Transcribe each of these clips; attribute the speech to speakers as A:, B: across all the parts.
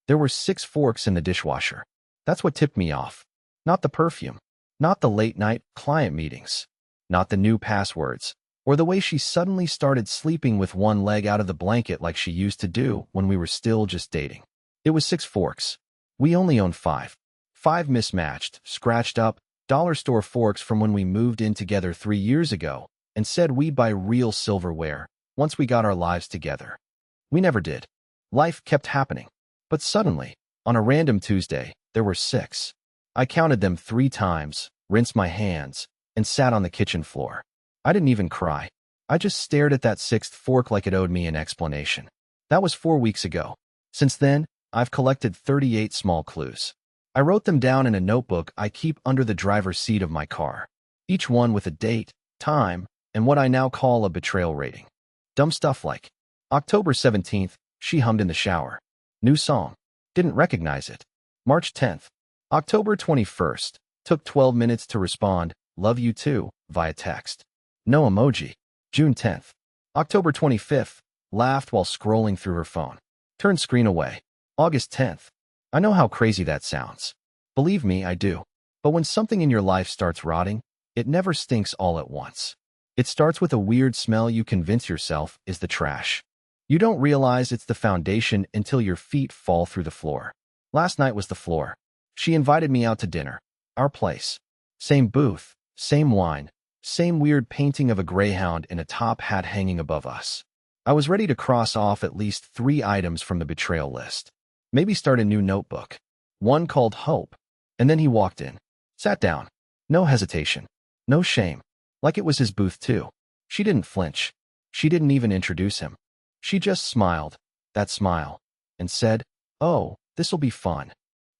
A: There were 6 forks in the dishwasher. That's what tipped me off. Not the perfume. Not the late-night client meetings. Not the new passwords. Or the way she suddenly started sleeping with one leg out of the blanket like she used to do when we were still just dating. It was 6 forks. We only owned 5. 5 mismatched, scratched up, dollar store forks from when we moved in together 3 years ago and said we'd buy real silverware once we got our lives together. We never did. Life kept happening. But suddenly, on a random Tuesday, there were 6. I counted them 3 times, rinsed my hands, and sat on the kitchen floor. I didn't even cry. I just stared at that 6th fork like it owed me an explanation. That was 4 weeks ago. Since then, I've collected 38 small clues. I wrote them down in a notebook I keep under the driver's seat of my car, each one with a date, time, and what I now call a betrayal rating. Dumb stuff like, October 17th, she hummed in the shower. New song. Didn't recognize it. March 10th. October 21st. Took 12 minutes to respond, love you too, via text. No emoji. June 10th. October 25th. Laughed while scrolling through her phone. Turned screen away. August 10th. I know how crazy that sounds. Believe me, I do. But when something in your life starts rotting, it never stinks all at once. It starts with a weird smell you convince yourself is the trash. You don't realize it's the foundation until your feet fall through the floor. Last night was the floor. She invited me out to dinner. Our place. Same booth, same wine, same weird painting of a greyhound in a top hat hanging above us. I was ready to cross off at least 3 items from the betrayal list. Maybe start a new notebook. One called Hope. And then he walked in. Sat down. No hesitation. No shame. Like it was his booth too. She didn't flinch. She didn't even introduce him. She just smiled, that smile, and said, "Oh, this'll be fun."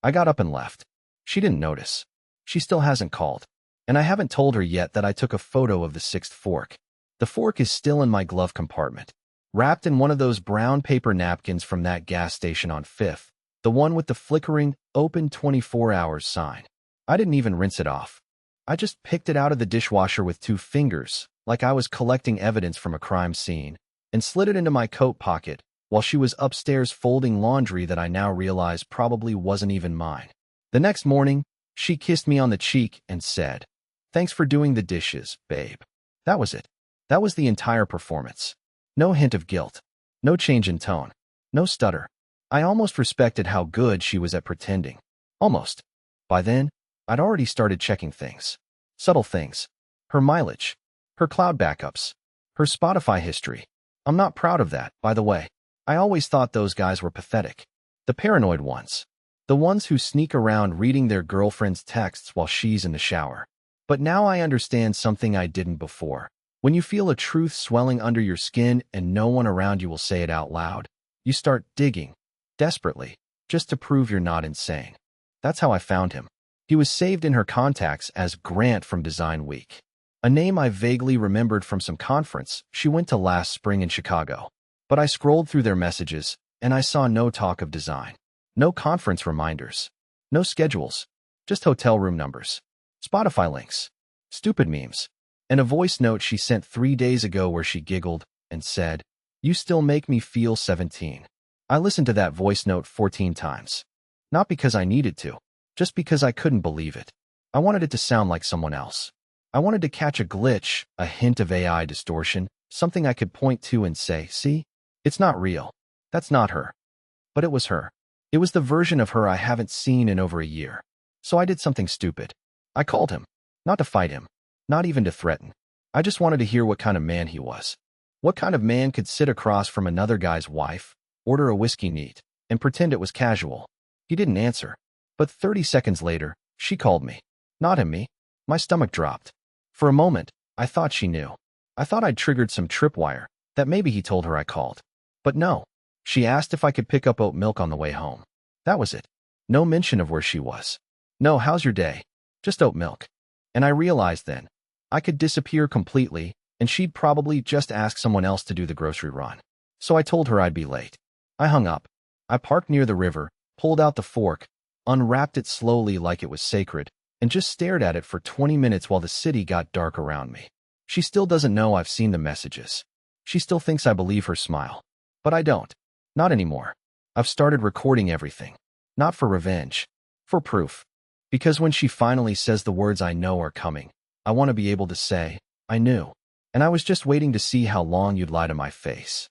A: I got up and left. She didn't notice. She still hasn't called. And I haven't told her yet that I took a photo of the 6th fork. The fork is still in my glove compartment, wrapped in one of those brown paper napkins from that gas station on 5th, the one with the flickering, open 24 hours sign. I didn't even rinse it off. I just picked it out of the dishwasher with 2 fingers, like I was collecting evidence from a crime scene, and slid it into my coat pocket while she was upstairs folding laundry that I now realize probably wasn't even mine. The next morning, she kissed me on the cheek and said, "Thanks for doing the dishes, babe." That was it. That was the entire performance. No hint of guilt. No change in tone. No stutter. I almost respected how good she was at pretending. Almost. By then, I'd already started checking things. Subtle things. Her mileage. Her cloud backups. Her Spotify history. I'm not proud of that, by the way. I always thought those guys were pathetic. The paranoid ones. The ones who sneak around reading their girlfriend's texts while she's in the shower. But now I understand something I didn't before. When you feel a truth swelling under your skin and no one around you will say it out loud, you start digging, desperately, just to prove you're not insane. That's how I found him. He was saved in her contacts as Grant from Design Week, a name I vaguely remembered from some conference she went to last spring in Chicago. But I scrolled through their messages, and I saw no talk of design. No conference reminders. No schedules. Just hotel room numbers. Spotify links. Stupid memes. And a voice note she sent 3 days ago where she giggled and said, "You still make me feel 17." I listened to that voice note 14 times. Not because I needed to, just because I couldn't believe it. I wanted it to sound like someone else. I wanted to catch a glitch, a hint of AI distortion, something I could point to and say, "See? It's not real. That's not her." But it was her. It was the version of her I haven't seen in over a year. So I did something stupid. I called him. Not to fight him. Not even to threaten. I just wanted to hear what kind of man he was. What kind of man could sit across from another guy's wife, order a whiskey neat, and pretend it was casual. He didn't answer. But 30 seconds later, she called me. Not him, me. My stomach dropped. For a moment, I thought she knew. I thought I'd triggered some tripwire, that maybe he told her I called. But no. She asked if I could pick up oat milk on the way home. That was it. No mention of where she was. No, how's your day? Just oat milk. And I realized then, I could disappear completely, and she'd probably just ask someone else to do the grocery run. So I told her I'd be late. I hung up. I parked near the river, pulled out the fork, unwrapped it slowly like it was sacred, and just stared at it for 20 minutes while the city got dark around me. She still doesn't know I've seen the messages. She still thinks I believe her smile. But I don't. Not anymore. I've started recording everything. Not for revenge. For proof. Because when she finally says the words I know are coming, I want to be able to say, I knew. And I was just waiting to see how long you'd lie to my face.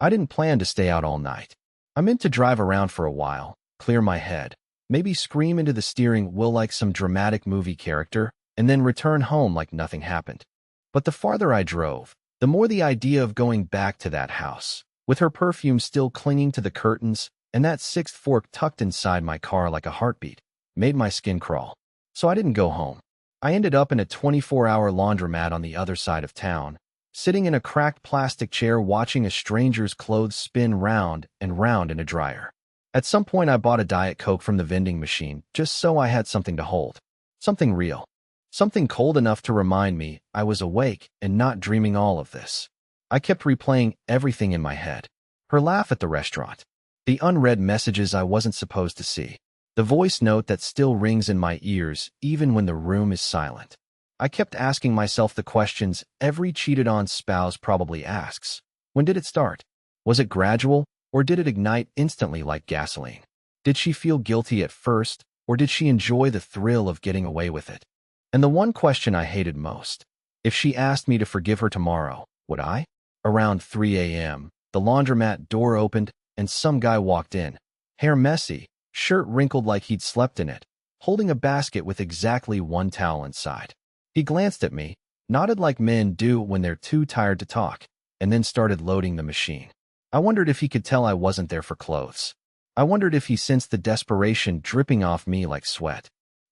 A: I didn't plan to stay out all night. I meant to drive around for a while, clear my head, maybe scream into the steering wheel like some dramatic movie character, and then return home like nothing happened. But the farther I drove, the more the idea of going back to that house, with her perfume still clinging to the curtains and that sixth fork tucked inside my car like a heartbeat, made my skin crawl. So I didn't go home. I ended up in a 24-hour laundromat on the other side of town, sitting in a cracked plastic chair watching a stranger's clothes spin round and round in a dryer. At some point I bought a Diet Coke from the vending machine just so I had something to hold. Something real. Something cold enough to remind me I was awake and not dreaming all of this. I kept replaying everything in my head. Her laugh at the restaurant. The unread messages I wasn't supposed to see. The voice note that still rings in my ears even when the room is silent. I kept asking myself the questions every cheated-on spouse probably asks. When did it start? Was it gradual, or did it ignite instantly like gasoline? Did she feel guilty at first, or did she enjoy the thrill of getting away with it? And the one question I hated most, if she asked me to forgive her tomorrow, would I? Around 3 a.m., the laundromat door opened and some guy walked in, hair messy, shirt wrinkled like he'd slept in it, holding a basket with exactly one towel inside. He glanced at me, nodded like men do when they're too tired to talk, and then started loading the machine. I wondered if he could tell I wasn't there for clothes. I wondered if he sensed the desperation dripping off me like sweat.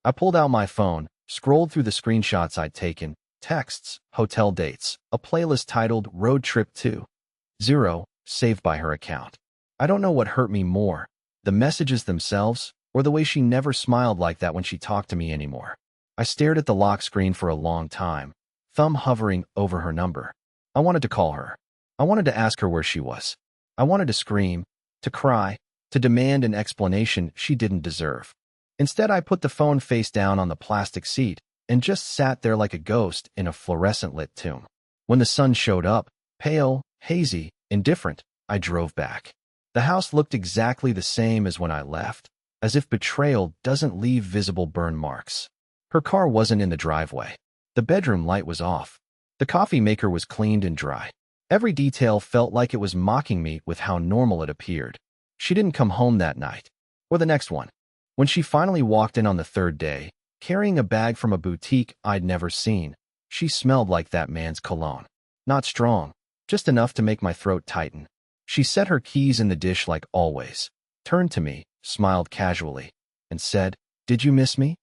A: I pulled out my phone, scrolled through the screenshots I'd taken, texts, hotel dates, a playlist titled Road Trip 2.0, saved by her account. I don't know what hurt me more, the messages themselves, or the way she never smiled like that when she talked to me anymore. I stared at the lock screen for a long time, thumb hovering over her number. I wanted to call her. I wanted to ask her where she was. I wanted to scream, to cry, to demand an explanation she didn't deserve. Instead, I put the phone face down on the plastic seat and just sat there like a ghost in a fluorescent-lit tomb. When the sun showed up, pale, hazy, indifferent, I drove back. The house looked exactly the same as when I left, as if betrayal doesn't leave visible burn marks. Her car wasn't in the driveway. The bedroom light was off. The coffee maker was cleaned and dry. Every detail felt like it was mocking me with how normal it appeared. She didn't come home that night, or the next one. When she finally walked in on the third day, carrying a bag from a boutique I'd never seen, she smelled like that man's cologne. Not strong, just enough to make my throat tighten. She set her keys in the dish like always, turned to me, smiled casually, and said, "Did you miss me?"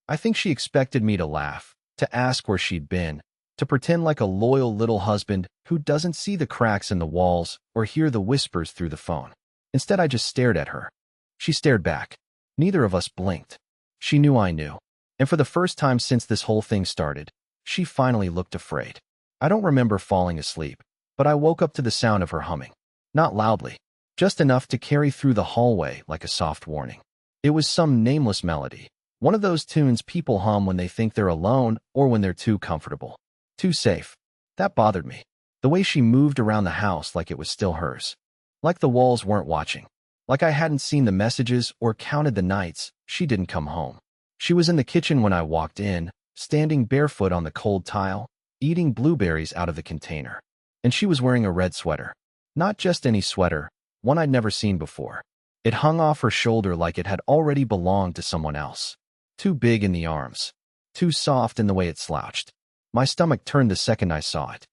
A: I think she expected me to laugh, to ask where she'd been, to pretend like a loyal little husband who doesn't see the cracks in the walls or hear the whispers through the phone. Instead, I just stared at her. She stared back. Neither of us blinked. She knew I knew. And for the first time since this whole thing started, she finally looked afraid. I don't remember falling asleep, but I woke up to the sound of her humming. Not loudly, just enough to carry through the hallway like a soft warning. It was some nameless melody. One of those tunes people hum when they think they're alone or when they're too comfortable. Too safe. That bothered me. The way she moved around the house like it was still hers. Like the walls weren't watching. Like I hadn't seen the messages or counted the nights she didn't come home. She was in the kitchen when I walked in, standing barefoot on the cold tile, eating blueberries out of the container. And she was wearing a red sweater. Not just any sweater, one I'd never seen before. It hung off her shoulder like it had already belonged to someone else. Too big in the arms. Too soft in the way it slouched. My stomach turned the second I saw it.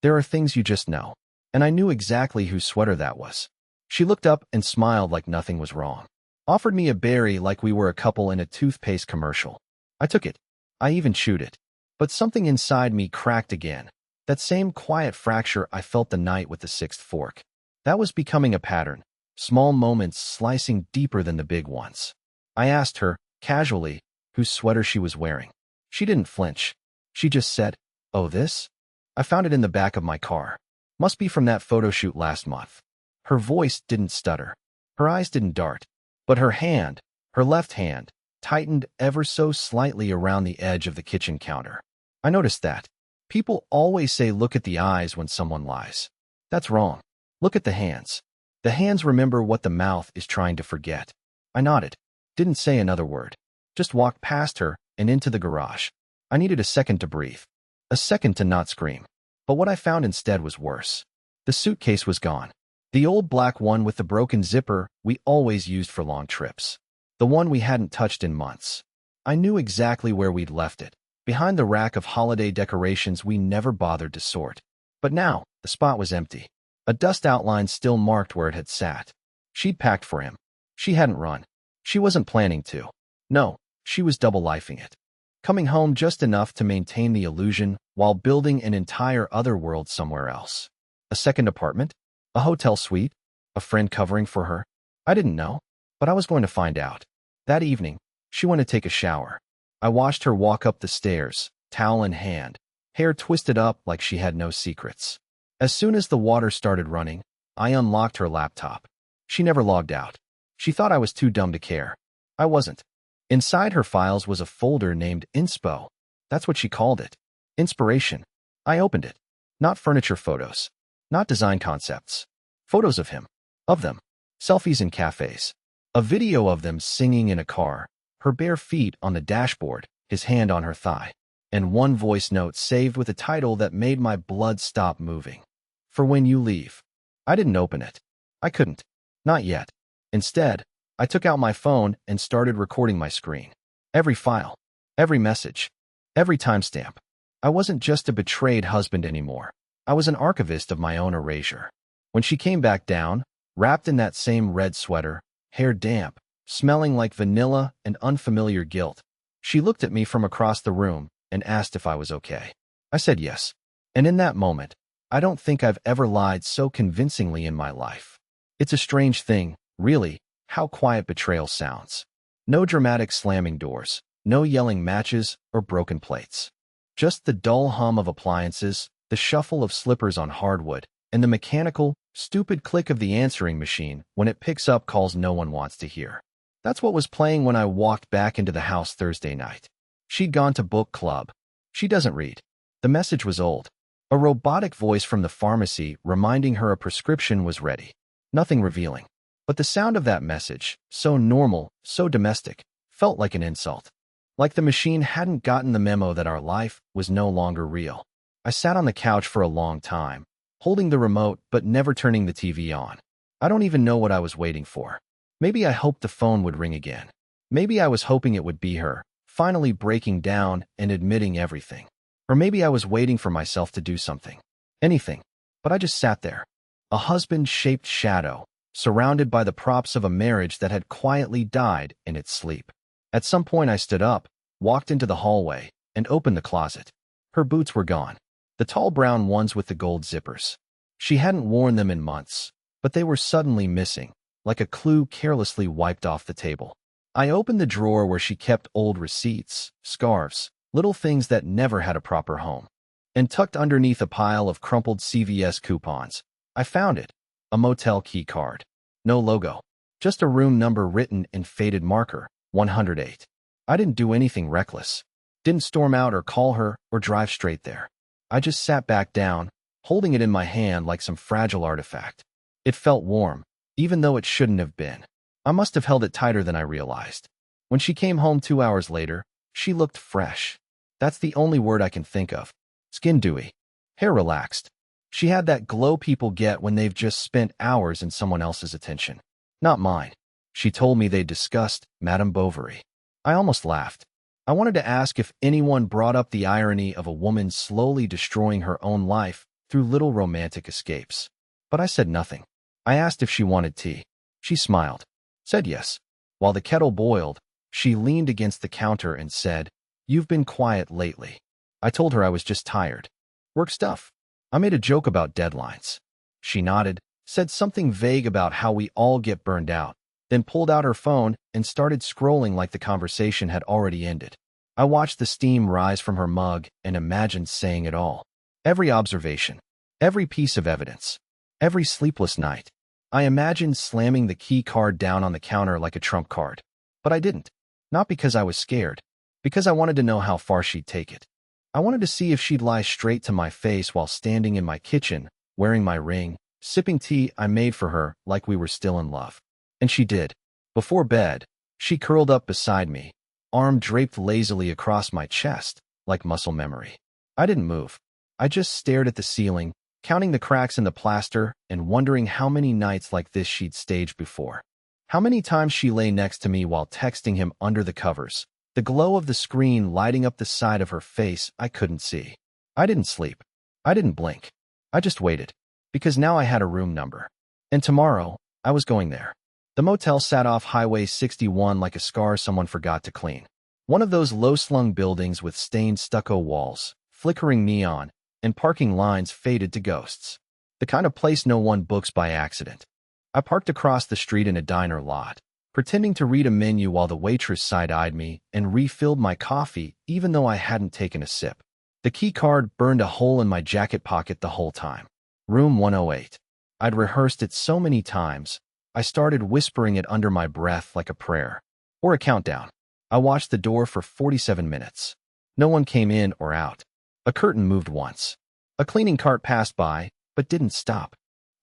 A: There are things you just know. And I knew exactly whose sweater that was. She looked up and smiled like nothing was wrong. Offered me a berry like we were a couple in a toothpaste commercial. I took it. I even chewed it. But something inside me cracked again. That same quiet fracture I felt the night with the sixth fork. That was becoming a pattern. Small moments slicing deeper than the big ones. I asked her, casually, whose sweater she was wearing. She didn't flinch. She just said, "Oh, this? I found it in the back of my car. Must be from that photo shoot last month." Her voice didn't stutter. Her eyes didn't dart. But her hand, her left hand, tightened ever so slightly around the edge of the kitchen counter. I noticed that. People always say look at the eyes when someone lies. That's wrong. Look at the hands. The hands remember what the mouth is trying to forget. I nodded. Didn't say another word. Just walked past her and into the garage. I needed a second to breathe. A second to not scream. But what I found instead was worse. The suitcase was gone. The old black one with the broken zipper we always used for long trips. The one we hadn't touched in months. I knew exactly where we'd left it, behind the rack of holiday decorations we never bothered to sort. But now, the spot was empty. A dust outline still marked where it had sat. She'd packed for him. She hadn't run. She wasn't planning to. No, she was double-lifing it. Coming home just enough to maintain the illusion while building an entire other world somewhere else. A second apartment? A hotel suite? A friend covering for her? I didn't know, but I was going to find out. That evening, she went to take a shower. I watched her walk up the stairs, towel in hand, hair twisted up like she had no secrets. As soon as the water started running, I unlocked her laptop. She never logged out. She thought I was too dumb to care. I wasn't. Inside her files was a folder named Inspo. That's what she called it. Inspiration. I opened it. Not furniture photos. Not design concepts. Photos of him. Of them. Selfies in cafes. A video of them singing in a car, her bare feet on the dashboard, his hand on her thigh, and one voice note saved with a title that made my blood stop moving. For when you leave. I didn't open it. I couldn't. Not yet. Instead, I took out my phone and started recording my screen. Every file. Every message. Every timestamp. I wasn't just a betrayed husband anymore. I was an archivist of my own erasure. When she came back down, wrapped in that same red sweater, hair damp, smelling like vanilla and unfamiliar guilt, she looked at me from across the room and asked if I was okay. I said yes. And in that moment, I don't think I've ever lied so convincingly in my life. It's a strange thing, really, how quiet betrayal sounds. No dramatic slamming doors, no yelling matches or broken plates. Just the dull hum of appliances, the shuffle of slippers on hardwood, and the mechanical, stupid click of the answering machine when it picks up calls no one wants to hear. That's what was playing when I walked back into the house Thursday night. She'd gone to book club. She doesn't read. The message was old. A robotic voice from the pharmacy reminding her a prescription was ready. Nothing revealing. But the sound of that message, so normal, so domestic, felt like an insult. Like the machine hadn't gotten the memo that our life was no longer real. I sat on the couch for a long time, holding the remote but never turning the TV on. I don't even know what I was waiting for. Maybe I hoped the phone would ring again. Maybe I was hoping it would be her, finally breaking down and admitting everything. Or maybe I was waiting for myself to do something. Anything. But I just sat there. A husband-shaped shadow, surrounded by the props of a marriage that had quietly died in its sleep. At some point I stood up, walked into the hallway, and opened the closet. Her boots were gone. The tall brown ones with the gold zippers. She hadn't worn them in months, but they were suddenly missing, like a clue carelessly wiped off the table. I opened the drawer where she kept old receipts, scarves, little things that never had a proper home. And tucked underneath a pile of crumpled CVS coupons, I found it. A motel key card. No logo. Just a room number written in faded marker, 108. I didn't do anything reckless. Didn't storm out or call her or drive straight there. I just sat back down, holding it in my hand like some fragile artifact. It felt warm, even though it shouldn't have been. I must have held it tighter than I realized. When she came home 2 hours later, she looked fresh. That's the only word I can think of. Skin dewy. Hair relaxed. She had that glow people get when they've just spent hours in someone else's attention. Not mine. She told me they'd discussed Madame Bovary. I almost laughed. I wanted to ask if anyone brought up the irony of a woman slowly destroying her own life through little romantic escapes. But I said nothing. I asked if she wanted tea. She smiled. Said yes. While the kettle boiled, she leaned against the counter and said, "You've been quiet lately." I told her I was just tired. Work stuff. I made a joke about deadlines. She nodded, said something vague about how we all get burned out, then pulled out her phone and started scrolling like the conversation had already ended. I watched the steam rise from her mug and imagined saying it all. Every observation, every piece of evidence, every sleepless night. I imagined slamming the key card down on the counter like a trump card. But I didn't. Not because I was scared. Because I wanted to know how far she'd take it. I wanted to see if she'd lie straight to my face while standing in my kitchen, wearing my ring, sipping tea I made for her like we were still in love. And she did. Before bed, she curled up beside me, arm draped lazily across my chest, like muscle memory. I didn't move. I just stared at the ceiling, counting the cracks in the plaster and wondering how many nights like this she'd staged before. How many times she lay next to me while texting him under the covers, the glow of the screen lighting up the side of her face I couldn't see. I didn't sleep. I didn't blink. I just waited. Because now I had a room number. And tomorrow, I was going there. The motel sat off Highway 61 like a scar someone forgot to clean. One of those low-slung buildings with stained stucco walls, flickering neon, and parking lines faded to ghosts. The kind of place no one books by accident. I parked across the street in a diner lot, pretending to read a menu while the waitress side-eyed me and refilled my coffee even though I hadn't taken a sip. The key card burned a hole in my jacket pocket the whole time. Room 108. I'd rehearsed it so many times, I started whispering it under my breath like a prayer. Or a countdown. I watched the door for 47 minutes. No one came in or out. A curtain moved once. A cleaning cart passed by, but didn't stop.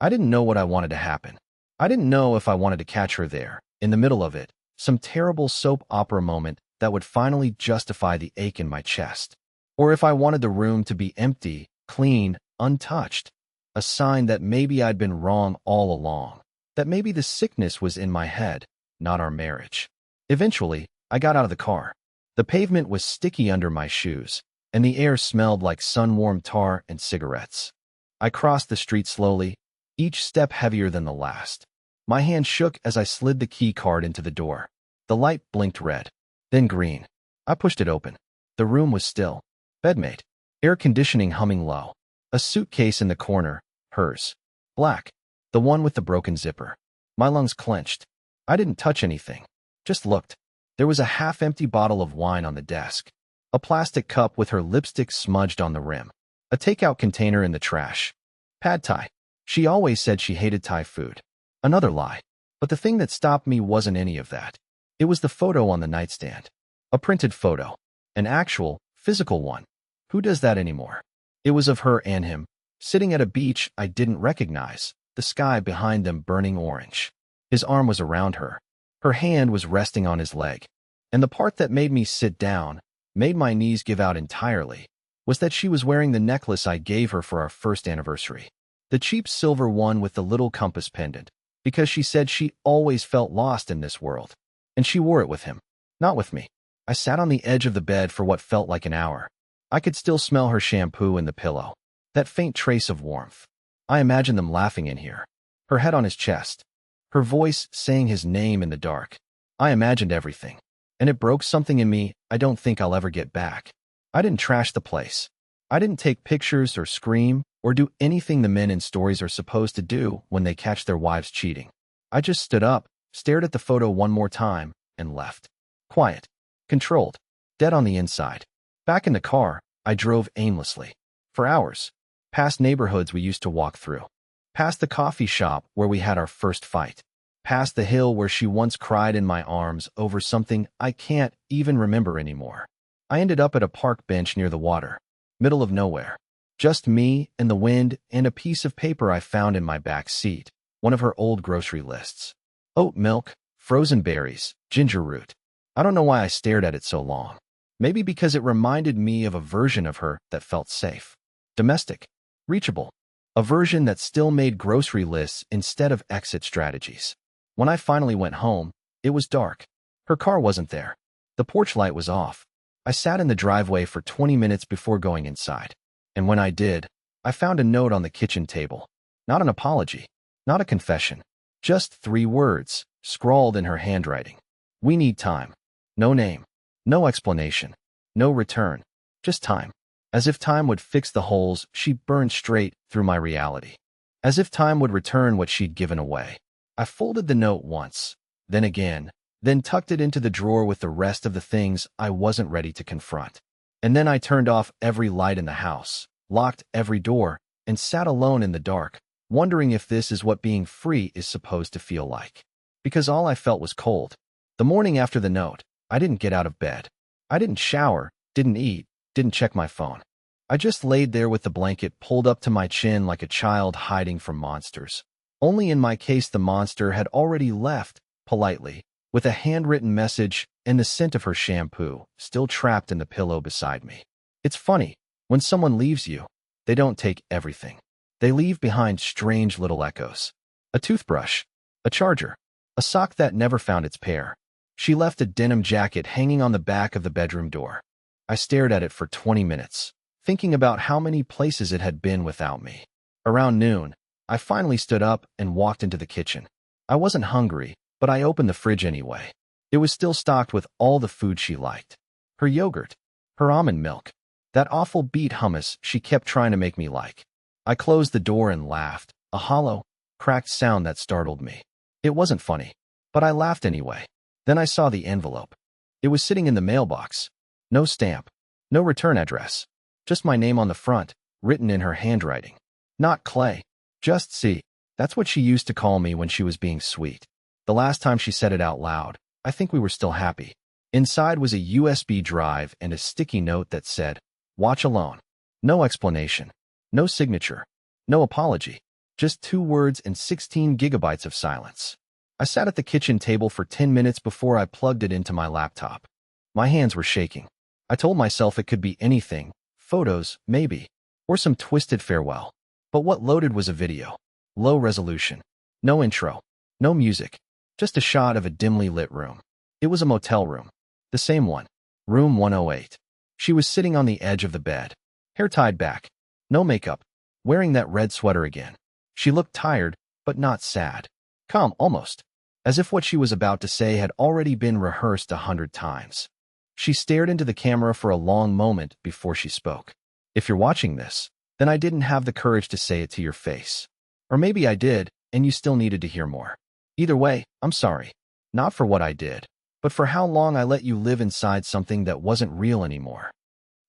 A: I didn't know what I wanted to happen. I didn't know if I wanted to catch her there, in the middle of it, some terrible soap opera moment that would finally justify the ache in my chest. Or if I wanted the room to be empty, clean, untouched. A sign that maybe I'd been wrong all along. That maybe the sickness was in my head, not our marriage. Eventually, I got out of the car. The pavement was sticky under my shoes, and the air smelled like sun-warmed tar and cigarettes. I crossed the street slowly, each step heavier than the last. My hand shook as I slid the key card into the door. The light blinked red, then green. I pushed it open. The room was still. Bedmate. Air conditioning humming low. A suitcase in the corner, hers. Black. The one with the broken zipper. My lungs clenched. I didn't touch anything. Just looked. There was a half-empty bottle of wine on the desk. A plastic cup with her lipstick smudged on the rim. A takeout container in the trash. Pad Thai. She always said she hated Thai food. Another lie. But the thing that stopped me wasn't any of that. It was the photo on the nightstand. A printed photo. An actual, physical one. Who does that anymore? It was of her and him, sitting at a beach I didn't recognize, the sky behind them burning orange. His arm was around her. Her hand was resting on his leg. And the part that made me sit down, made my knees give out entirely, was that she was wearing the necklace I gave her for our first anniversary. The cheap silver one with the little compass pendant, because she said she always felt lost in this world. And she wore it with him, not with me. I sat on the edge of the bed for what felt like an hour. I could still smell her shampoo in the pillow. That faint trace of warmth. I imagined them laughing in here. Her head on his chest. Her voice saying his name in the dark. I imagined everything. And it broke something in me I don't think I'll ever get back. I didn't trash the place. I didn't take pictures or scream or do anything the men in stories are supposed to do when they catch their wives cheating. I just stood up, stared at the photo one more time, and left. Quiet. Controlled. Dead on the inside. Back in the car, I drove aimlessly. For hours. Past neighborhoods we used to walk through. Past the coffee shop where we had our first fight. Past the hill where she once cried in my arms over something I can't even remember anymore. I ended up at a park bench near the water. Middle of nowhere. Just me and the wind and a piece of paper I found in my back seat. One of her old grocery lists. Oat milk, frozen berries, ginger root. I don't know why I stared at it so long. Maybe because it reminded me of a version of her that felt safe. Domestic. Reachable. A version that still made grocery lists instead of exit strategies. When I finally went home, it was dark. Her car wasn't there. The porch light was off. I sat in the driveway for 20 minutes before going inside. And when I did, I found a note on the kitchen table. Not an apology. Not a confession. Just 3 words, scrawled in her handwriting. We need time. No name. No explanation. No return. Just time. As if time would fix the holes she burned straight through my reality. As if time would return what she'd given away. I folded the note once, then again, then tucked it into the drawer with the rest of the things I wasn't ready to confront. And then I turned off every light in the house, locked every door, and sat alone in the dark, wondering if this is what being free is supposed to feel like. Because all I felt was cold. The morning after the note, I didn't get out of bed. I didn't shower, didn't eat, didn't check my phone. I just laid there with the blanket pulled up to my chin like a child hiding from monsters. Only in my case the monster had already left, politely, with a handwritten message and the scent of her shampoo still trapped in the pillow beside me. It's funny, when someone leaves you, they don't take everything. They leave behind strange little echoes. A toothbrush, a charger, a sock that never found its pair. She left a denim jacket hanging on the back of the bedroom door. I stared at it for 20 minutes, thinking about how many places it had been without me. Around noon, I finally stood up and walked into the kitchen. I wasn't hungry, but I opened the fridge anyway. It was still stocked with all the food she liked. Her yogurt, her almond milk, that awful beet hummus she kept trying to make me like. I closed the door and laughed, a hollow, cracked sound that startled me. It wasn't funny, but I laughed anyway. Then I saw the envelope. It was sitting in the mailbox. No stamp, no return address, just my name on the front, written in her handwriting. Not Clay, just C. That's what she used to call me when she was being sweet. The last time she said it out loud, I think we were still happy. Inside was a USB drive and a sticky note that said, "Watch alone." No explanation, no signature, no apology, just 2 words and 16 gigabytes of silence. I sat at the kitchen table for 10 minutes before I plugged it into my laptop. My hands were shaking. I told myself it could be anything, photos, maybe, or some twisted farewell. But what loaded was a video. Low resolution. No intro. No music. Just a shot of a dimly lit room. It was a motel room. The same one. Room 108. She was sitting on the edge of the bed. Hair tied back. No makeup. Wearing that red sweater again. She looked tired, but not sad. Calm, almost. As if what she was about to say had already been rehearsed 100 times. She stared into the camera for a long moment before she spoke. If you're watching this, then I didn't have the courage to say it to your face. Or maybe I did, and you still needed to hear more. Either way, I'm sorry. Not for what I did, but for how long I let you live inside something that wasn't real anymore.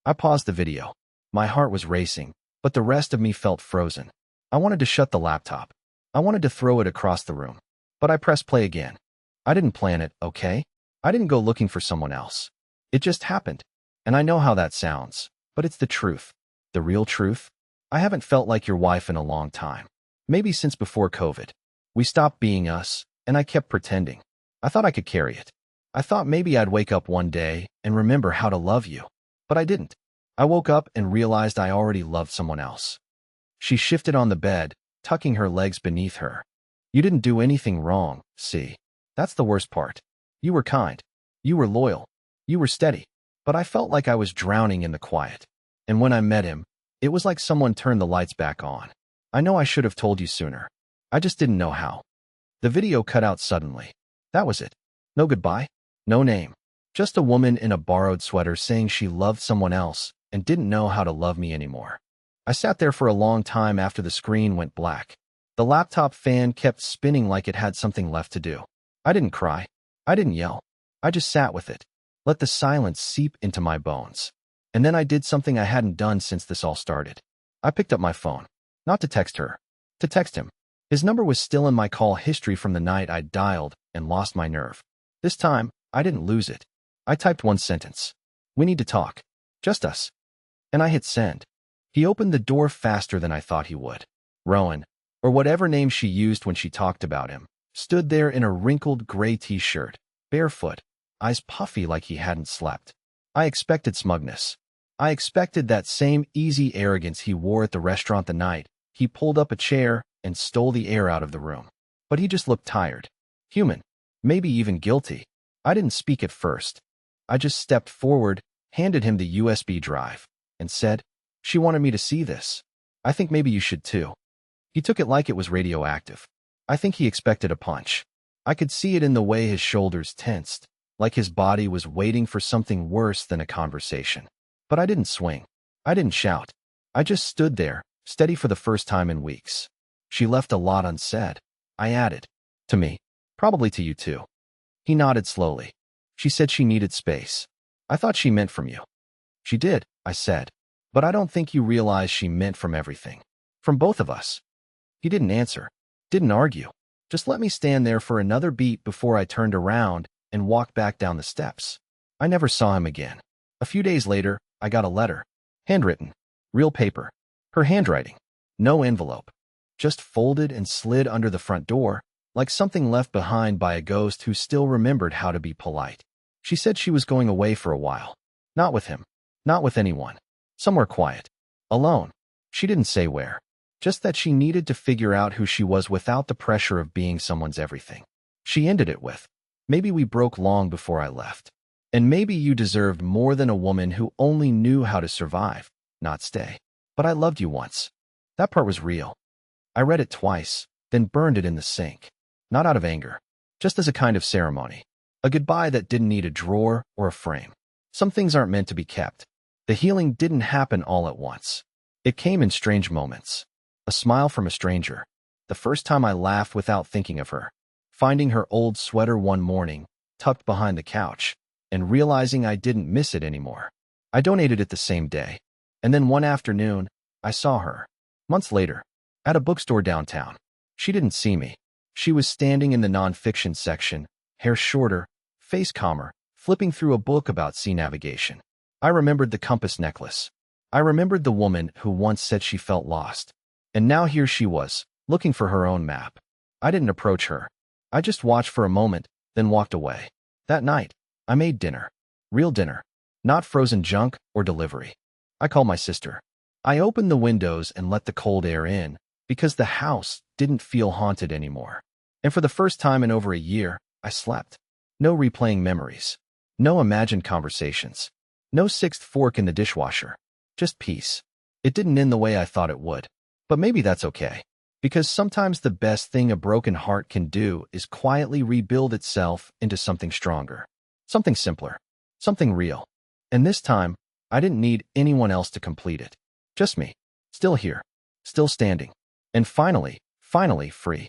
A: I paused the video. My heart was racing, but the rest of me felt frozen. I wanted to shut the laptop. I wanted to throw it across the room. But I pressed play again. I didn't plan it, okay? I didn't go looking for someone else. It just happened. And I know how that sounds, but it's the truth. The real truth. I haven't felt like your wife in a long time. Maybe since before COVID. We stopped being us, and I kept pretending. I thought I could carry it. I thought maybe I'd wake up one day and remember how to love you. But I didn't. I woke up and realized I already loved someone else. She shifted on the bed, tucking her legs beneath her. You didn't do anything wrong, see? That's the worst part. You were kind. You were loyal. You were steady. But I felt like I was drowning in the quiet. And when I met him, it was like someone turned the lights back on. I know I should have told you sooner. I just didn't know how. The video cut out suddenly. That was it. No goodbye. No name. Just a woman in a borrowed sweater saying she loved someone else and didn't know how to love me anymore. I sat there for a long time after the screen went black. The laptop fan kept spinning like it had something left to do. I didn't cry. I didn't yell. I just sat with it. Let the silence seep into my bones. And then I did something I hadn't done since this all started. I picked up my phone. Not to text her. To text him. His number was still in my call history from the night I dialed and lost my nerve. This time, I didn't lose it. I typed one sentence. We need to talk. Just us. And I hit send. He opened the door faster than I thought he would. Rowan, or whatever name she used when she talked about him, stood there in a wrinkled gray t-shirt, barefoot, eyes puffy like he hadn't slept. I expected smugness. I expected that same easy arrogance he wore at the restaurant the night he pulled up a chair and stole the air out of the room. But he just looked tired. Human. Maybe even guilty. I didn't speak at first. I just stepped forward, handed him the USB drive, and said, "She wanted me to see this. I think maybe you should too." He took it like it was radioactive. I think he expected a punch. I could see it in the way his shoulders tensed, like his body was waiting for something worse than a conversation. But I didn't swing. I didn't shout. I just stood there, steady for the first time in weeks. She left a lot unsaid. I added. To me. Probably to you too. He nodded slowly. She said she needed space. I thought she meant from you. She did, I said. But I don't think you realize she meant from everything. From both of us. He didn't answer. Didn't argue. Just let me stand there for another beat before I turned around and walked back down the steps. I never saw him again. A few days later, I got a letter. Handwritten. Real paper. Her handwriting. No envelope. Just folded and slid under the front door, like something left behind by a ghost who still remembered how to be polite. She said she was going away for a while. Not with him. Not with anyone. Somewhere quiet. Alone. She didn't say where. Just that she needed to figure out who she was without the pressure of being someone's everything. She ended it with, "Maybe we broke long before I left. And maybe you deserved more than a woman who only knew how to survive, not stay. But I loved you once." That part was real. I read it twice, then burned it in the sink. Not out of anger. Just as a kind of ceremony. A goodbye that didn't need a drawer or a frame. Some things aren't meant to be kept. The healing didn't happen all at once. It came in strange moments. A smile from a stranger. The first time I laughed without thinking of her. Finding her old sweater one morning, tucked behind the couch, and realizing I didn't miss it anymore. I donated it the same day. And then one afternoon, I saw her. Months later, at a bookstore downtown. She didn't see me. She was standing in the nonfiction section, hair shorter, face calmer, flipping through a book about sea navigation. I remembered the compass necklace. I remembered the woman who once said she felt lost. And now here she was, looking for her own map. I didn't approach her. I just watched for a moment, then walked away. That night, I made dinner. Real dinner. Not frozen junk or delivery. I called my sister. I opened the windows and let the cold air in, because the house didn't feel haunted anymore. And for the first time in over a year, I slept. No replaying memories. No imagined conversations. No sixth fork in the dishwasher. Just peace. It didn't end the way I thought it would. But maybe that's okay. Because sometimes the best thing a broken heart can do is quietly rebuild itself into something stronger. Something simpler. Something real. And this time, I didn't need anyone else to complete it. Just me. Still here. Still standing. And finally free.